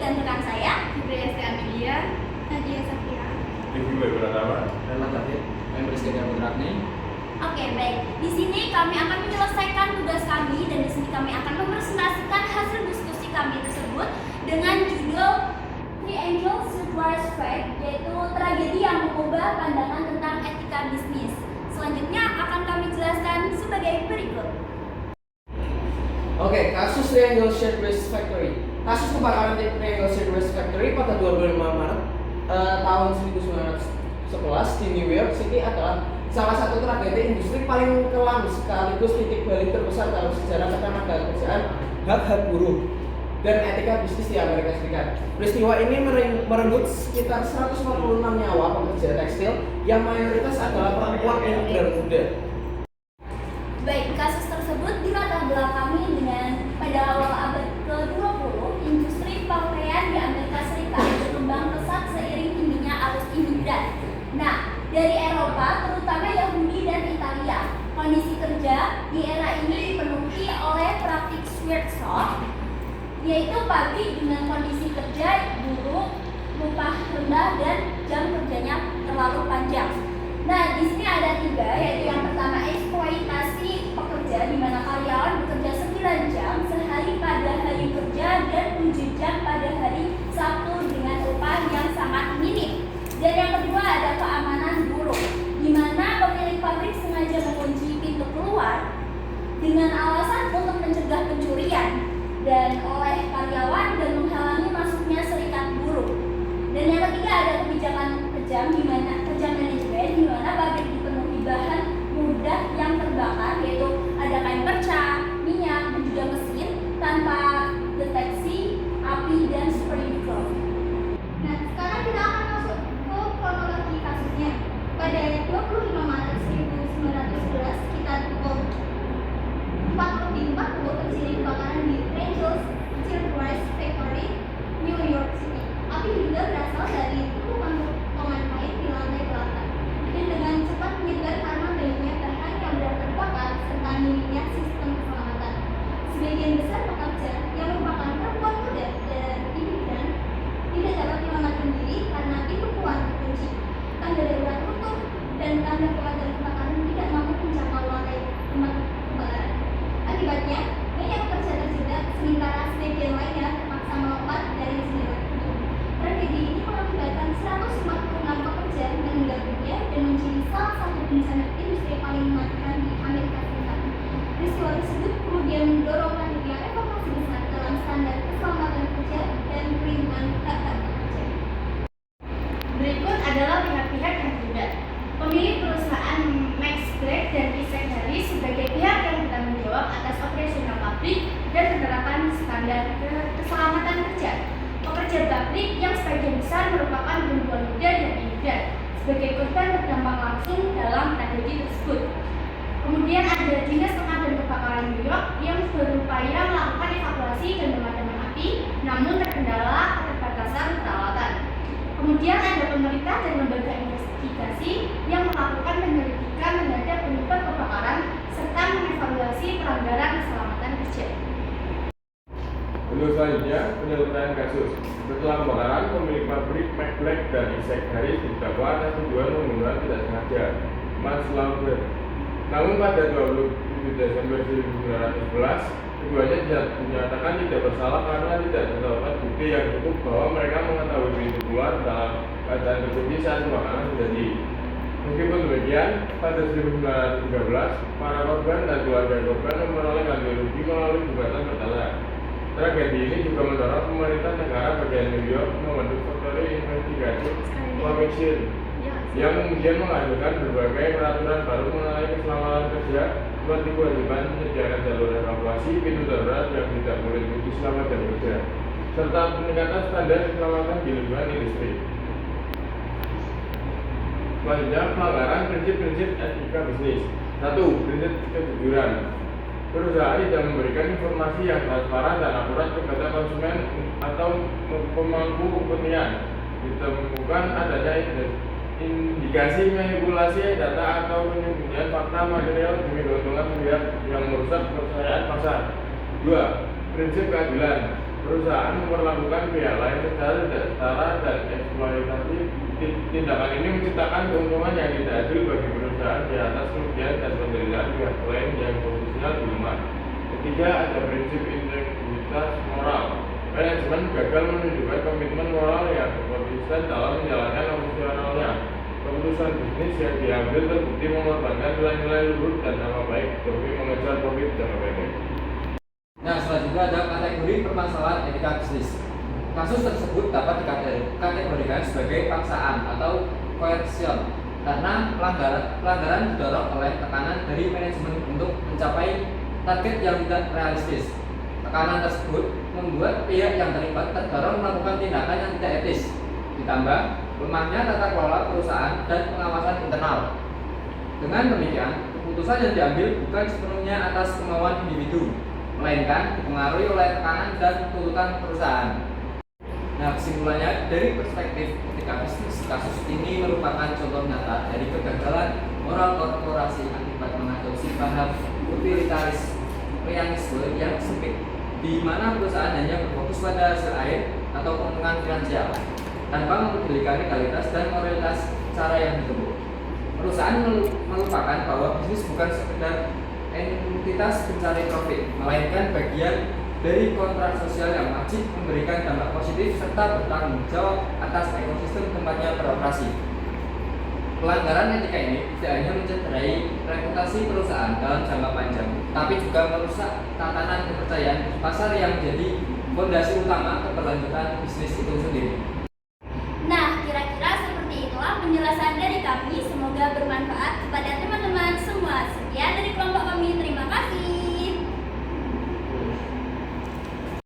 dan rekan saya Hidayah Amelia, Nadia Safira, Review Pratama, dan Latafit, yang bersedia Putrani. Oke, baik. Di sini kami akan menyelesaikan tugas kami dan di sini kami akan mepresentasikan hasil diskusi kami tersebut dengan judul Three Angels Surprise Fact, yaitu tragedi yang mengubah pandangan tentang etika bisnis. Selanjutnya akan kami jelaskan sebagai berikut. Oke, kasus Triangle Shirtwaist Factory. Kasus kebakaran di Triangle Shirtwaist Factory pada 25 Maret tahun 1911 di New York City adalah salah satu tragedi industri paling kelam sekaligus titik balik terbesar dalam sejarah ketenagakerjaan, hak-hak buruh, dan etika bisnis di Amerika Serikat. Peristiwa ini merenggut sekitar 146 nyawa pekerja tekstil yang mayoritas adalah perempuan imigran muda. Baik, kasus tersebut dilatar belakangi dengan pada awal abad ke-20, industri pakaian di Amerika Serikat berkembang pesat seiring tingginya arus imigran. Nah, dari Eropa, terutama Yahudi dan Italia, kondisi kerja di era ini dipenuhi oleh praktik sweatshop, yaitu pabrik dengan kondisi kerja buruk, upah rendah, dan jam kerjanya terlalu panjang. Nah, di sini ada tiga, yaitu yang pertama eksploitasi pekerja, di mana karyawan bekerja 9 jam sehari pada hari kerja dan 7 jam pada hari Sabtu dengan upah yang sangat minim. Dan yang kedua ada keamanan buruh, di mana pemilik pabrik sengaja mengunci pintu keluar dengan alasan untuk mencegah pencurian dan oleh karyawan dan menghalangi masuknya serikat buruh. Dan yang ketiga ada kebijakan kejam, di mana kejam manajemen, di mana pabrik dipenuhi bahan mudah yang terbakar, yaitu ada kain perca, minyak, dan juga mesin tanpa deteksi api dan seperti itu. Nah, sekarang kita akan masuk ke kronologi kasusnya. Pada 25 Maret 1911, sekitar pukul 4:40 terjadi kebakaran di Triangle Shirtwaist Factory, New York City. Api diduga berasal dari tumpukan potongan kain di lantai belakang dan dengan cepat menyebar karena banyaknya bahan yang mudah terbakar serta minimnya sistem keselamatan. Sebagian besar pekerja yang merupakan perempuan muda dan imigran tidak dapat menyelamatkan diri karena pintu keluar terkunci, tangga darurat runtuh, dan tanda pemadam kebakaran tidak mampu menjangkau lantai tempat kebakaran. Akibatnya, banyak pekerja terjebak sementara sebagian lainnya terpaksa melompat dari jendela gedung. Tragedi ini mengakibatkan 146 pekerja meninggal dunia dan menjadi salah satu bencana industri paling mematikan di Amerika Serikat. Peristiwa tersebut kemudian mendorong lahirnya reformasi besar dalam standar keselamatan kerja dan perlindungan hak-hak pekerja. Berikut adalah pihak-pihak yang terlibat. Pemilik perusahaan Max Black dan Isaac Harris sebagai pihak yang bertanggung jawab atas operasional pabrik dan penerapan standar keselamatan kerja. Pekerja pabrik yang sebagian besar merupakan perempuan muda dan imigran sebagai korban berdampak langsung dalam tragedi tersebut. Kemudian ada Dinas Pemadam Kebakaran New York yang berupaya melakukan evakuasi dan pemadaman api, namun terkendala keterbatasan peralatan. Kemudian ada pemerintah dan lembaga investigasi yang melakukan penyelidikan terhadap penyebab kebakaran serta mengevaluasi pelanggaran keselamatan kerja. Untuk selanjutnya, penyelesaian kasus. Setelah kebakaran, pemilik pabrik Max Black dan Isaac Harris didakwa atas tuduhan pembunuhan tidak sengaja, manslaughter. Namun pada 27 Desember 1911, keduanya dinyatakan tidak bersalah karena tidak terdapat bukti yang cukup bahwa mereka mengetahui pintu keluar dalam keadaan terkunci saat kebakaran terjadi. Meskipun demikian, pada 1913, para korban dan keluarga korban memperoleh ganti rugi melalui gugatan bersalah. Tragedi ini juga mendorong pemerintah negara bagian New York membentuk Factory Investigation Commission yang kemudian menghasilkan berbagai peraturan baru mengenai keselamatan kerja, seperti kewajiban menyediakan jalur evakuasi, pintu darurat yang tidak boleh dikunci selama jam kerja, serta peningkatan standar keselamatan di lingkungan industri. Selanjutnya, pelanggaran prinsip-prinsip etika bisnis. 1. Prinsip kejujuran. Perusahaan tidak memberikan informasi yang transparan dan akurat kepada konsumen atau pemangku kepentingan. Ditemukan adanya indikasi manipulasi data atau penyembunyian fakta material demi keuntungan pihak yang merusak kepercayaan pasar. 2. Prinsip keadilan. Perusahaan memperlakukan pihak lain secara tidak setara dan eksploitasi. Tindakan ini menciptakan keuntungan yang tidak adil bagi perusahaan di atas kerugian dan penderitaan pihak lain yang posisinya lebih lemah. Ketiga, ada prinsip integritas moral. Manajemen gagal menunjukkan komitmen moral yang konsisten dalam menjalankan operasionalnya. Keputusan bisnis yang diambil terbukti mengorbankan nilai-nilai luhur dan nama baik demi mengejar profit jangka pendek. Nah, selanjutnya ada kategori permasalahan etika bisnis. Kasus tersebut dapat dikategorikan sebagai paksaan atau coercion karena pelanggaran didorong oleh tekanan dari manajemen untuk mencapai target yang tidak realistis. Tekanan tersebut membuat pihak yang terlibat terdorong melakukan tindakan yang tidak etis, ditambah lemahnya tata kelola perusahaan dan pengawasan internal. Dengan demikian, keputusan yang diambil bukan sepenuhnya atas kemauan individu, melainkan dipengaruhi oleh tekanan dan tuntutan perusahaan. Nah, kesimpulannya dari perspektif etika bisnis, kasus ini merupakan contoh nyata dari kegagalan moral korporasi akibat mengadopsi paham utilitarianisme yang sempit, di mana perusahaan hanya berfokus pada hasil akhir atau keuntungan finansial, tanpa mempedulikan legalitas dan moralitas cara yang ditempuh. Perusahaan melupakan bahwa bisnis bukan sekedar entitas pencari profit, melainkan bagian dari kontrak sosial yang wajib memberikan dampak positif serta bertanggung jawab atas ekosistem tempatnya beroperasi. Pelanggaran etika ini tidak hanya mencederai reputasi perusahaan dalam jangka panjang, tapi juga merusak tatanan kepercayaan pasar yang menjadi fondasi utama keberlanjutan bisnis itu sendiri. Nah, kira-kira seperti itulah penjelasan dari kami. Semoga bermanfaat